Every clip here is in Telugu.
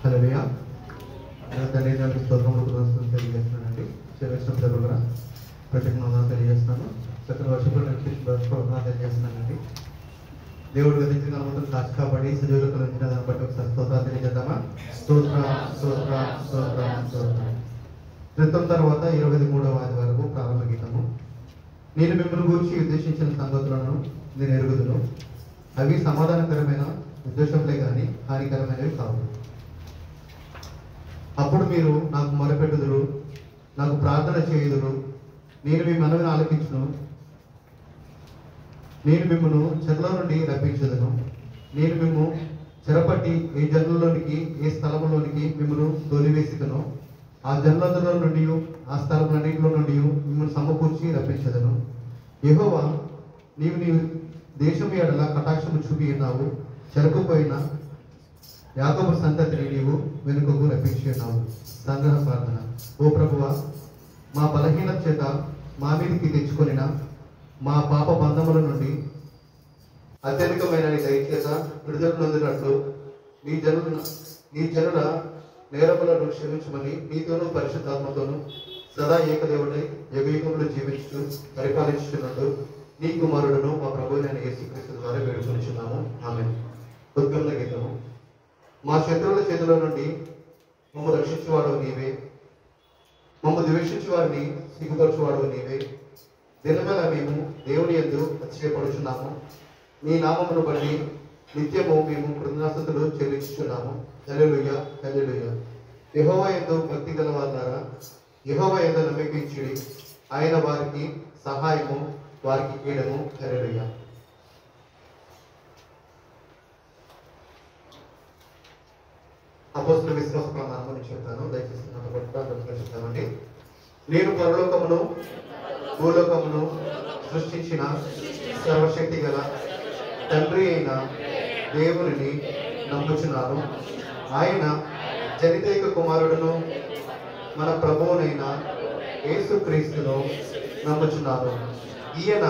హల్లెలూయా. తల్లిదండ్రులకు స్తోత్రములు కృతజ్ఞతలు తెలియజేస్తున్నానండి. చేసిన కూడా ప్రత్యేకంగా తెలియజేస్తున్నాను. చక్కని వర్షం తెలియజేస్తున్నానండి. దేవుడు గతించిన అనుమతులు కాచి కాబట్టి సజీవులు కలిగిన దాన్ని బట్టి ఒకసారి స్తోత్రాలు తెలియజేద్దామా? స్తోత్ర స్తోత్ర స్తోత్ర స్తోత్ర. క్రితం తర్వాత 23వ ఆదివారము ప్రారంభ గీతము. నేను మిమ్మల్ని గురించి ఉద్దేశించిన సంగతులను నేను ఎరుగుదును. అవి సమాధానకరమైన ఉద్దేశంలే కానీ హానికరమైనవి కావు. అప్పుడు మీరు నాకు మొరపెట్టుదురు, నాకు ప్రార్థన చేయుదురు. నేను మీ మనవిని ఆలకించును. నేను మిమ్మల్ని చెరలో నుండి రప్పించదును. నేను మిమ్ము చెరపట్టి ఏ జనులలోనికి ఏ స్థలంలోనికి మిమ్మల్ని తోలివేసిదను. ఆ జనులందరిలో నుండి ఆ స్థలములన్నింటిలో నుండి మిమ్మల్ని సమకూర్చి రప్పించదను. యెహోవా, నీవు నీ దేశము ఎడల కటాక్షము చూపి ఉన్నావు. చెరకుపోయిన యాకోబు సంతతిని నీవు వెనుకకు రప్పించి ఉన్నావు. సంగ్రహ ప్రార్థన. ఓ ప్రభువా, మా బలహీనత చేత మా మీదికి తెచ్చుకొనిన మా పాప బంధముల నుండి అత్యధికమైన నీ దయచేత విడుదల నొందినట్లు నీ జనుల నేరములను క్షమించమని నీతోనూ పరిశుద్ధాత్మతోనూ సదా ఏకదేవుడై యుగయుగములు జీవించు పరిపాలించుతున్నట్టు నీ కుమారుడును మా ప్రభువైన యేసుక్రీస్తు ద్వారా వేడుకొనుచున్నాము. ఆమేన్. ఉద్గమన గీతము. మా శత్రువుల చేతుల నుండి మమ్మల్ని రక్షించేవాడు నీవే. మమ్మల్ని ద్వేషించే వారిని సిగ్గుపరచువాడు నీవే. దినమేళ మేము దేవుని యందు అతిశయపడుచున్నాము. నీ నామమును బట్టి నిత్యము మేము కృతజ్ఞతాస్తుతులు చెల్లించుచున్నాము. హల్లెలూయా, హల్లెలూయా. యెహోవా యందు భక్తి గల వారులారా, యెహోవా యందు నమ్మకించుడి. ఆయన వారికి సహాయము, వారికి కీడము. హల్లెలూయా. అపోస్తలుల విశ్వాస ప్రమాణం చెప్తాను. దయచేసి చెప్తామండి. నేను పరలోకమును భూలోకమును సృష్టించిన సర్వశక్తి గల తండ్రి అయిన దేవునిని నమ్ముచున్నాను. ఆయన జనితైక కుమారుడును మన ప్రభువునైన యేసుక్రీస్తును నమ్ముచున్నాను. ఈయన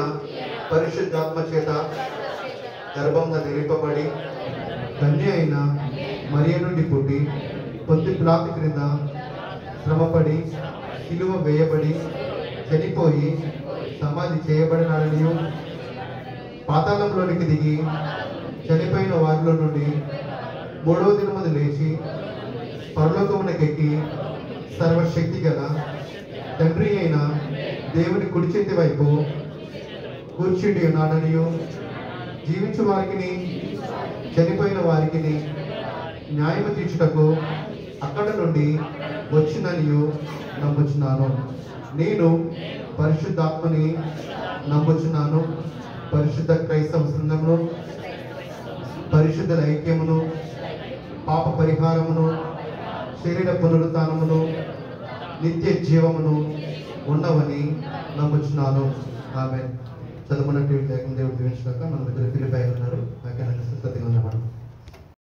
పరిశుద్ధాత్మ చేత గర్భంగా ధరింపబడి కన్య అయిన మరియ నుండి పుట్టి పొంతి పిలాతు క్రింద శ్రమపడి సిలువ వేయబడి చనిపోయి సమాధి చేయబడినాడనియు పాతాళంలోనికి దిగి చనిపోయిన వారిలో నుండి 3వ దినమున లేచి పరలోకమునకెక్కి సర్వశక్తి గల తండ్రి అయిన దేవుని కుడి చేతి వైపు కూర్చుండి ఉన్నాడనియు జీవించు వారికి చనిపోయిన వారికి న్యాయము తీర్చుటకు అక్కడ నుండి వచ్చిననియు నమ్ముచున్నాను. నేను పరిశుద్ధాత్మని నమ్ముచున్నాను. పరిశుద్ధ క్రైస్తవ సంఘమును, పరిశుద్ధుల ఐక్యమును, పాప పరిహారమును, శరీర పునరుత్థానమును, నిత్య జీవమును ఉన్నవని నమ్ముచున్నాను. ఆమేన్. చదువుకున్నట్టు దేవుడు దీవించాక మన దగ్గర ఫిలిప్పీలో ఉన్నారు. సత్యంగా ఉన్నవాడు.